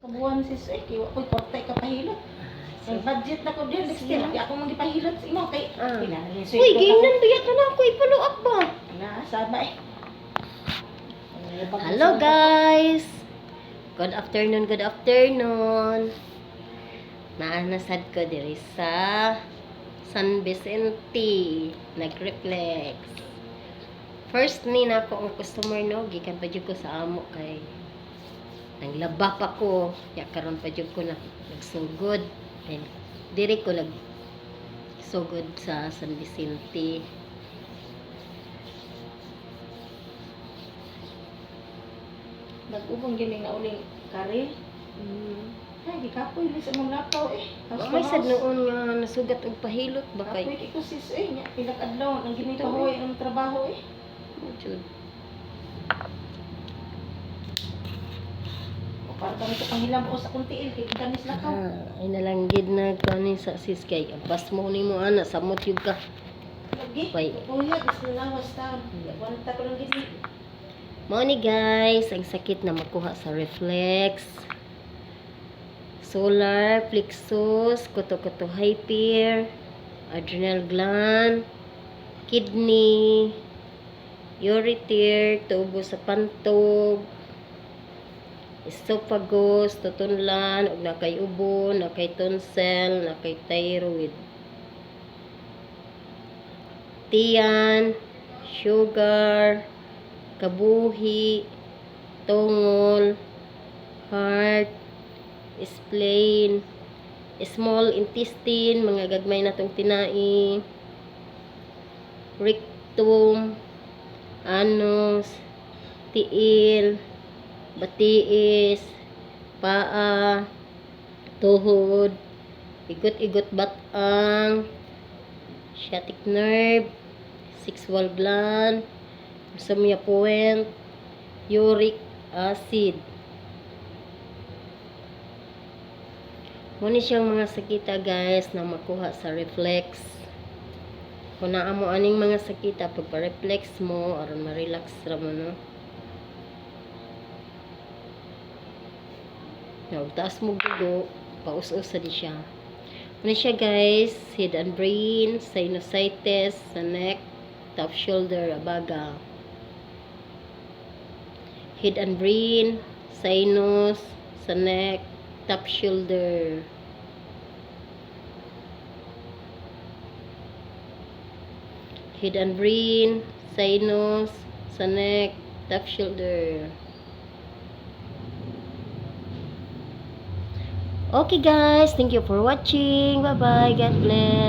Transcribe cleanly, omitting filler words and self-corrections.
Kabuhan sis kay wa ko'y kwarta ka pahilot. May budget na ko din next year. Di ako magipahilot sa imo kay kinahanglan Uy, ginan biya ka na ako i-follow up ba? na sama eh. Hello guys! Good afternoon, good afternoon. Naanasad ko diri sa San Vicente, nag-reflex. First ni na ako ang customer no, gikan pa jud ko sa amo kay nanglaba pa ko. Ya karon pa jud ko na nagsugod. And diri ko sugod sa San Vicente. Nag-ubong gining na uling kare. Ay, di kapoy ni sa mong lakaw eh. May sad noon nga nasugat og pahilot ba kay. Kapoy ko sis nya pinag-adlaw nang gini pahoy ang trabaho eh. Jud. O para kami ko panghilam ko sa kuntiin kay kanis lakaw. Ay nalanggid na kani sa sis kay abas mo nimo ana samot yug ka. Lagi. Pay. Kuya, gusto na was taon. Wanta ko lang gini. Mao ni guys, ang sakit na makuha sa reflex. Solar plexus, kuto-kuto hyper, adrenal gland, kidney, ureter, tubo sa pantog, esophagus, tutunlan, ug nakay ubo, nakay tonsil, nakay thyroid. Tiyan, sugar, kabuhi, tungol, heart, spleen, small intestine, mga gagmay na tong tinai, rectum, anus, tiil, batiis, paa, tuhod, igot-igot batang, sciatic nerve, sexual gland, insomnia point, uric acid. Muna siyang mga sakita guys na makuha sa reflex. Kung naa mo aning mga sakita pagpa-reflex mo aron ma-relax ra mo no. Now, taas mo dugo, paus-us sa di siya. Muna siya guys, head and brain, sinusitis sa neck, top shoulder, abaga. Head and brain, sinus sa neck, top shoulder. Head and brain, sinus sa neck, top shoulder. Okay guys, thank you for watching. Bye bye. God bless.